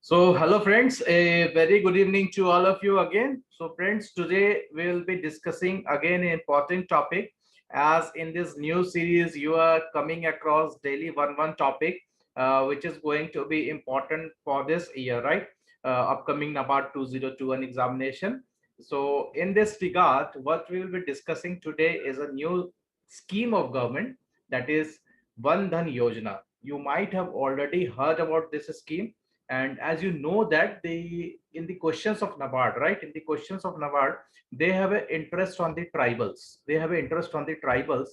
So, hello friends, a very good evening to all of you again. So friends, today we will be discussing again an important topic. As in this new series, you are coming across daily one topic, which is going to be important for this year, right? Upcoming NABARD 2021 examination. So in this regard, what we will be discussing today is a new scheme of government, that is Dhan Yojna. You might have already heard about this scheme, and as you know that the in the questions of NABARD, right, in the questions of NABARD, they have an interest on the tribals. They have an interest on the tribals.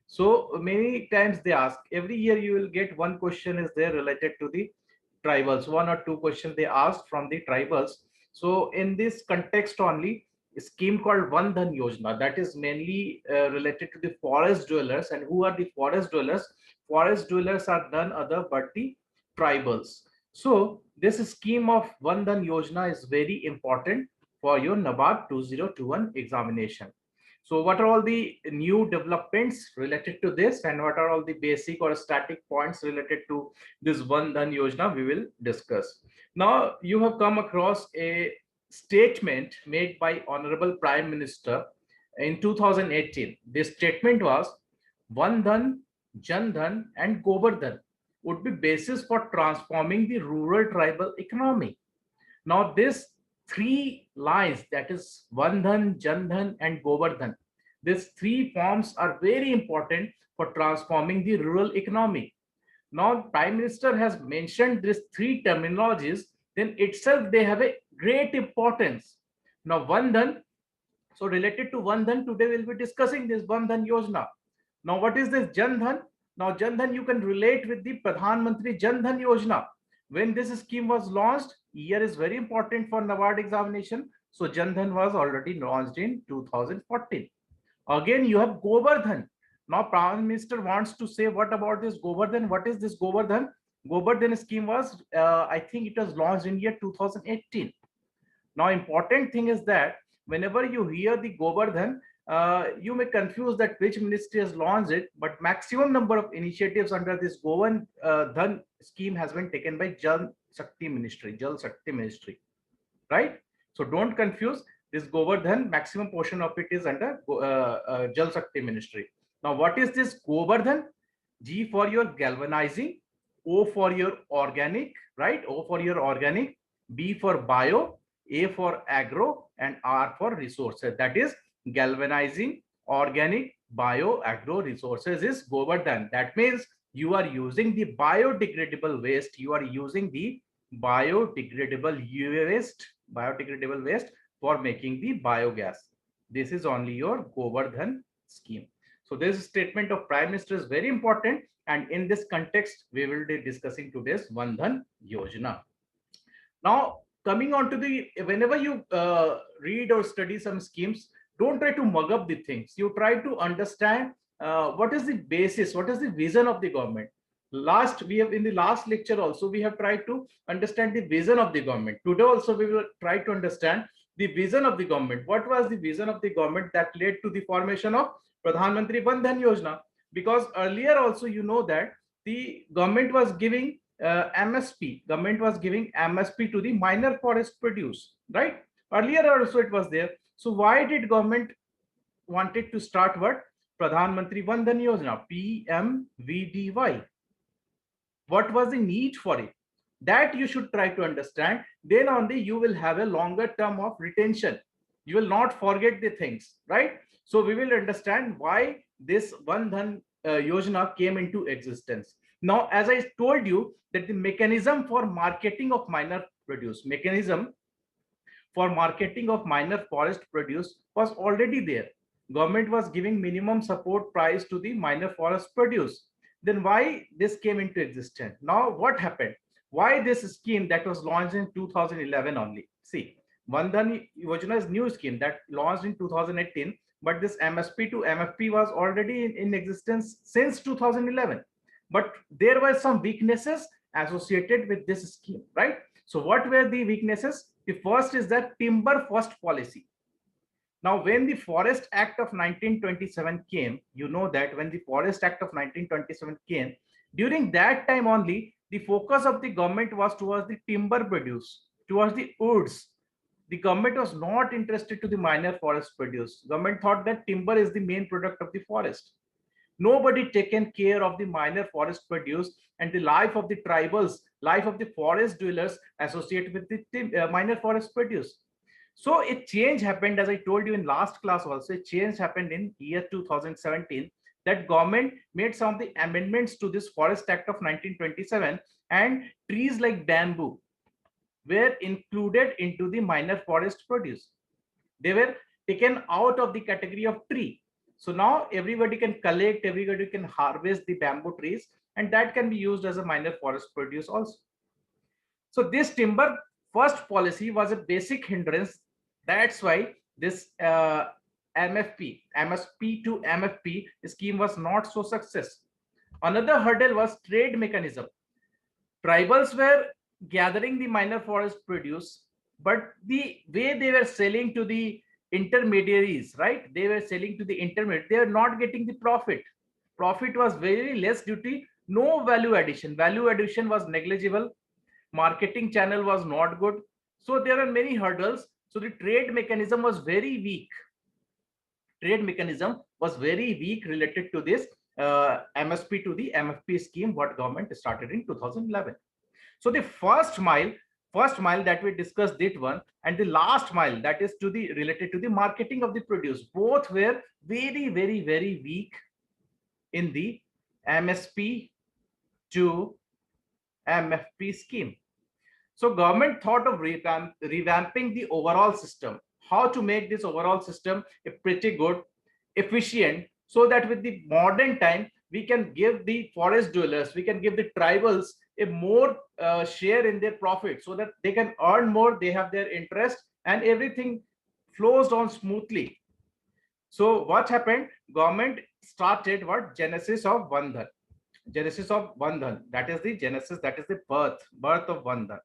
So many times they ask, every year you will get one question is there related to the tribals, one or two questions they asked from the tribals. So in this context only, a scheme called Dhan Yojna, that is mainly related to the forest dwellers. And who are the forest dwellers? Forest dwellers are none other but the tribals. So this scheme of Dhan Yojna is very important for your NABARD 2021 examination. So what are all the new developments related to this, and what are all the basic or static points related to this Dhan Yojna we will discuss. Now you have come across a statement made by Honorable Prime Minister in 2018. This statement was Dhan, Jan Dhan and Govardhan would be basis for transforming the rural tribal economy. Now, this three lines, that is Dhan, Jan Dhan, and Govardhan, these three forms are very important for transforming the rural economy. Now, Prime Minister has mentioned these three terminologies, then itself they have a great importance. Now, Dhan, so related to Dhan, today we'll be discussing this Dhan Yojna. Now, what is this Jan Dhan? Now, Jan Dhan you can relate with the Pradhan Mantri Jan Dhan Yojna. When this scheme was launched, year is very important for NABARD examination. So, Jan Dhan was already launched in 2014. Again, you have Govardhan. Now, Prime Minister wants to say, what about this Govardhan? What is this Govardhan? Govardhan scheme was, I think it was launched in year 2018. Now, important thing is that whenever you hear the Govardhan, you may confuse that which ministry has launched it, but maximum number of initiatives under this Dhan scheme has been taken by Jal Shakti Ministry, right? So don't confuse this Govardhan. Maximum portion of it is under Jal Shakti Ministry. Now, what is this Govardhan? G for your galvanizing, O for your organic, right? O for your organic, B for bio, A for agro, and R for resources. That is galvanizing, organic, bio, agro resources is Govardhan. That means you are using the biodegradable waste. You are using the biodegradable waste for making the biogas. This is only your Govardhan scheme. So this statement of Prime Minister is very important, and in this context, we will be discussing today's Dhan Yojna. Now, coming on to the, whenever you read or study some schemes, don't try to mug up the things. You try to understand what is the basis, what is the vision of the government. In the last lecture also, we have tried to understand the vision of the government. Today also, we will try to understand the vision of the government. What was the vision of the government that led to the formation of Pradhan Mantri Dhan Yojna? Because earlier also, you know that the government was giving MSP. Government was giving MSP to the minor forest produce, right? Earlier also it was there. So why did government wanted to start what? Pradhan Mantri Dhan Yojna, PMVDY. What was the need for it? That you should try to understand. Then only you will have a longer term of retention. You will not forget the things, right? So we will understand why this Dhan Yojna came into existence. Now, as I told you that the mechanism for marketing of minor produce, forest produce was already there. Government was giving minimum support price to the minor forest produce. Then why this came into existence? Now, what happened? Why this scheme that was launched in 2011 only? See, Dhan Yojna is new scheme that launched in 2018, but this MSP to MFP was already in existence since 2011. But there were some weaknesses associated with this scheme, right? So what were the weaknesses? The first is that timber first policy. Now, when the Forest Act of 1927 came, you know that when the Forest Act of 1927 came, during that time only, the focus of the government was towards the timber produce, towards the woods. The government was not interested to the minor forest produce. Government thought that timber is the main product of the forest. Nobody taken care of the minor forest produce and the life of the tribals, life of the forest dwellers associated with the minor forest produce. So a change happened, as I told you in last class also, a change happened in year 2017, that government made some of the amendments to this Forest Act of 1927, and trees like bamboo were included into the minor forest produce. They were taken out of the category of tree. So now everybody can collect, everybody can harvest the bamboo trees, and that can be used as a minor forest produce also. So this timber first policy was a basic hindrance. That's why this MSP to MFP scheme was not so success. Another hurdle was trade mechanism. Tribals were gathering the minor forest produce, but the way they were selling to the intermediaries, right? They were selling to the intermediate. They are not getting the profit. Profit was very less due to no value addition. Value addition was negligible. Marketing channel was not good. So there are many hurdles. So the trade mechanism was very weak. Trade mechanism was very weak related to this MSP to the MFP scheme, what government started in 2011. So the first mile that we discussed, that one, and the last mile, that is to the related to the marketing of the produce, both were very, very, very weak in the MSP to MFP scheme. So government thought of revamping the overall system, how to make this overall system a pretty good, efficient, so that with the modern time, we can give the forest dwellers, we can give the tribals a more share in their profit, so that they can earn more, they have their interest, and everything flows on smoothly. So what happened? Government started what? Genesis of Bandhan. Genesis of Bandhan. That is the genesis, that is the birth of Bandhan.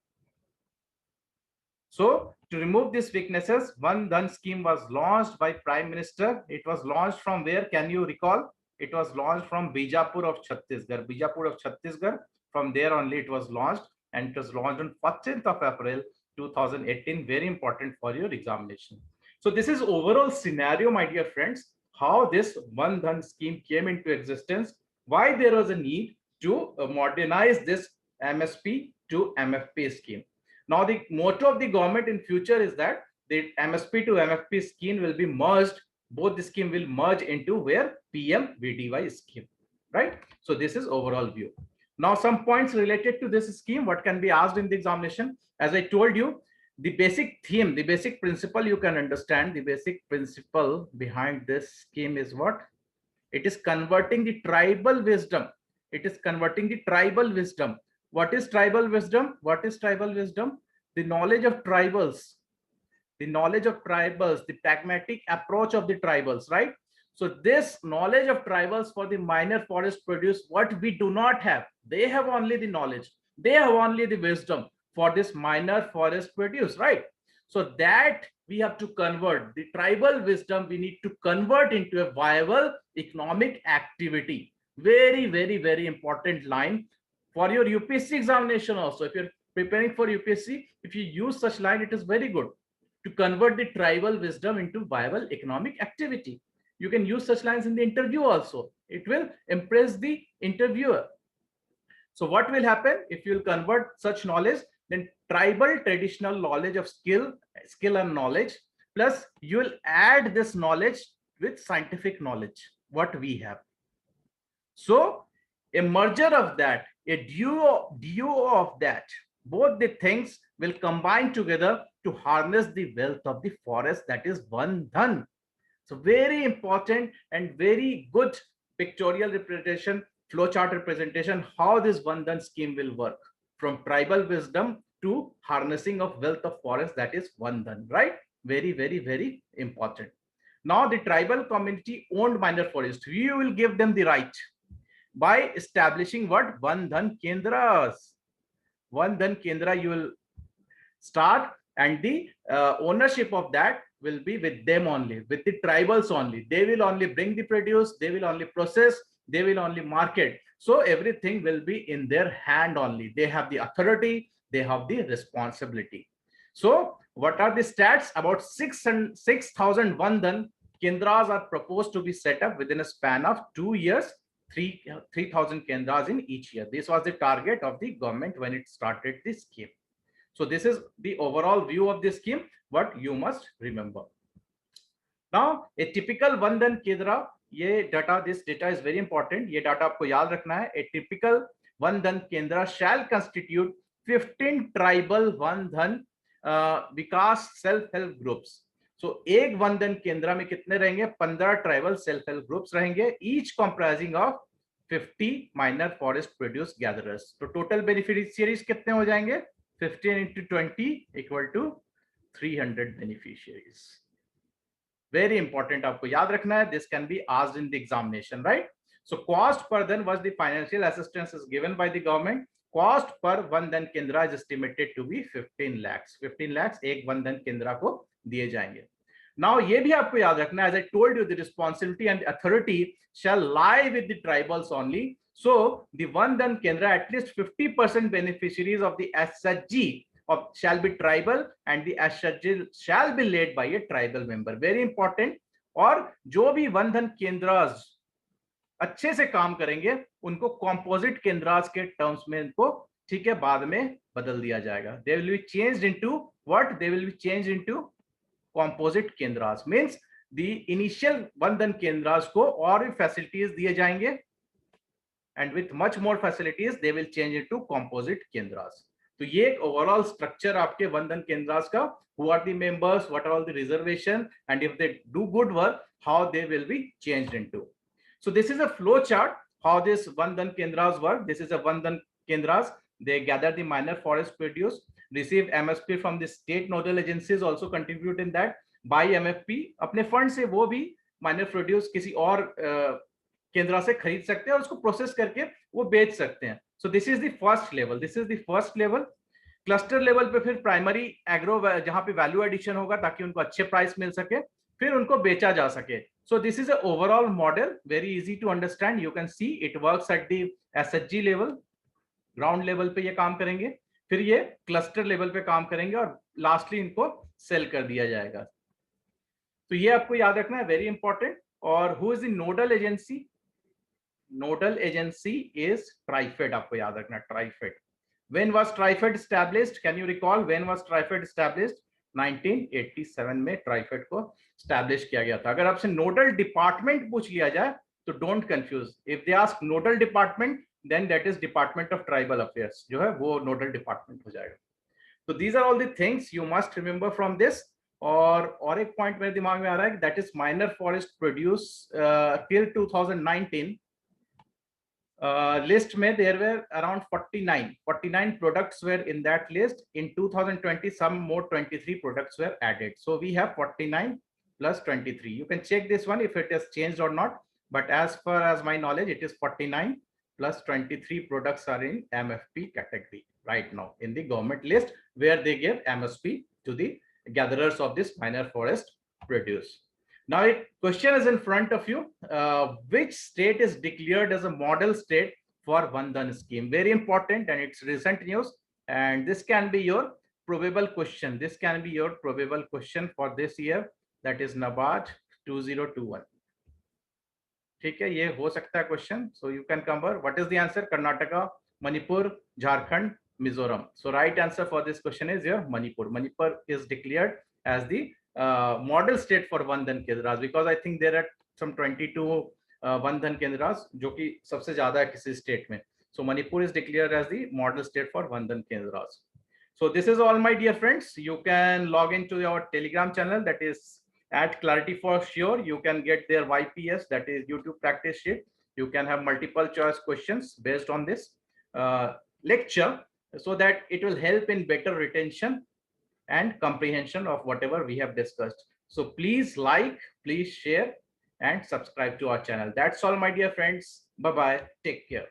So to remove these weaknesses, One Dhan scheme was launched by Prime Minister. It was launched from where? Can you recall? It was launched from Bijapur of Chhattisgarh. Bijapur of Chhattisgarh. From there only it was launched, and it was launched on 14th of April 2018. Very important for your examination. So this is overall scenario, my dear friends, how this One Dhan scheme came into existence, why there was a need to modernize this MSP to MFP scheme. Now, the motto of the government in future is that the MSP to MFP scheme will be merged. Both the scheme will merge into where? Pmvdy scheme, right? So this is overall view. Now, some points related to this scheme, what can be asked in the examination? As I told you, the basic theme, the basic principle you can understand, the basic principle behind this scheme is what? It is converting the tribal wisdom. It is converting the tribal wisdom. What is tribal wisdom? What is tribal wisdom? The knowledge of tribals, the pragmatic approach of the tribals, right? So this knowledge of tribals for the minor forest produce, what we do not have, they have only the knowledge, they have only the wisdom for this minor forest produce, right? So that we have to convert the tribal wisdom, we need to convert into a viable economic activity. Very, very, very important line for your UPSC examination also. If you're preparing for UPSC, if you use such line, it is very good to convert the tribal wisdom into viable economic activity. You can use such lines in the interview also. It will impress the interviewer. So what will happen if you will convert such knowledge? Then tribal traditional knowledge of skill and knowledge, plus you will add this knowledge with scientific knowledge, what we have. So a merger of that, a duo of that, both the things will combine together to harness the wealth of the forest, that is One Dhan. So very important and very good pictorial representation, flowchart representation, how this One Dhan scheme will work, from tribal wisdom to harnessing of wealth of forest, that is One Dhan, right? Very, very, very important. Now the tribal community owned minor forest, we will give them the right by establishing what? One Dhan Kendras. One Dhan Kendra you will start, and the ownership of that will be with them only, with the tribals only. They will only bring the produce, they will only process, they will only market. So everything will be in their hand only. They have the authority, they have the responsibility. So what are the stats? About 6,000 Vandhan Kendras are proposed to be set up within a span of 2 years, 3,000 Kendras in each year. This was the target of the government when it started this scheme. So this is the overall view of this scheme, what you must remember. Now, a typical Vandhan Kendra, this data is very important. ये data आपको याद रखना है. A typical Vandhan Kendra shall constitute 15 tribal Vandhan Vikas self help groups. So एक वंदन केंद्र में कितने रहेंगे? 15 tribal self help groups रहेंगे, each comprising of 50 minor forest produce gatherers. तो टोटल बेनिफिशियरीज कितने हो जाएंगे? 15 into 20 equal to 300 beneficiaries. Very important, आपको याद रखना है. This can be asked in the examination, right? So cost पर then was the financial assistance is given by the government. Cost per Vandhan Kendra is estimated to be 15 lakhs. 15 lakhs एक वंदन केंद्र को दिए जाएंगे. नाउ ये भी आपको याद रखना है, as I told you, the responsibility and authority shall lie with the tribals only. So the Vandhan Kendra एटलीस्ट 50% beneficiaries of the SHG shall be tribal and the SHG shall be led by a tribal member. Very important. और जो भी वंदन केंद्रास अच्छे से काम करेंगे उनको कॉम्पोजिट केंद्रास के टर्म्स में इनको, ठीक है, बाद में बदल दिया जाएगा. They will be changed into what? They will be changed into composite केंद्रास. Means the initial वंदन केंद्रास को और भी फैसिलिटीज दिए जाएंगे and with much more facilities they will change into composite केंद्रास. तो ये एक ओवरऑल स्ट्रक्चर आपके वंदन केंद्रास का. Who are the members, what are all the reservation, and if they do good work, how they will be changed into. So this is a flow chart how this Vandhan Kendras work. This is a Vandhan Kendras. They gather the minor forest produce, receive MSP from the state nodal agencies, also contribute in that, buy MFP. अपने fund से वो भी minor produce किसी और केंद्र से खरीद सकते हैं और उसको प्रोसेस करके वो बेच सकते हैं. So this is the first level. This is the first level. Cluster level पे फिर प्राइमरी एग्रो जहां पे वैल्यू एडिशन होगा ताकि उनको अच्छे प्राइस मिल सके, फिर उनको बेचा जा सके. So this is a overall model, very easy to understand. You can see it works at the SHG level, ground level पे ये काम करेंगे, फिर ये क्लस्टर लेवल पे काम करेंगे और लास्टली इनको सेल कर दिया जाएगा. तो ये आपको याद रखना है, वेरी इंपॉर्टेंट. और who is the nodal agency? Nodal agency is TRIFED. आपको याद रखना, TRIFED. When was TriFed established? Can you recall when was TriFed established? 1987 में TriFed को establish किया गया था. अगर आपसे नोडल डिपार्टमेंट पूछ लिया जाए तो don't confuse. If they ask nodal department then that is department of tribal affairs, जो है वो नोडल डिपार्टमेंट हो जाएगा. तो these are all the things you must remember from this. और एक पॉइंट मेरे दिमाग में आ रहा है, that is minor forest produce till 2019 list में there were around 49 products were in that list. In 2020 some more 23 products were added, so we have 49 plus 23. You can check this one if it has changed or not, but as far as my knowledge it is 49 plus 23 products are in MFP category right now in the government list, where they give MSP to the gatherers of this minor forest produce. Now, a question is in front of you. Which state is declared as a model state for Vandhan scheme? Very important, and it's recent news. And this can be your probable question. This can be your probable question for this year. That is NABARD 2021. ठीक है, ये हो सकता है question. So you can cover. What is the answer? Karnataka, Manipur, Jharkhand, Mizoram. So right answer for this question is your Manipur. Manipur is declared as the model state for Vandhan Kendras, because I think there are some 22 Vandhan Kendras जो कि सबसे ज्यादा है किसी state में. So Manipur is declared as the model state for Vandhan Kendras. So this is all, my dear friends. You can log into our Telegram channel, that is at Clarity for Sure. You can get their YPS, that is YouTube practice sheet. You can have multiple choice questions based on this lecture, so that it will help in better retention and comprehension of whatever we have discussed. So please like, please share and subscribe to our channel. That's all, my dear friends. Bye bye, take care.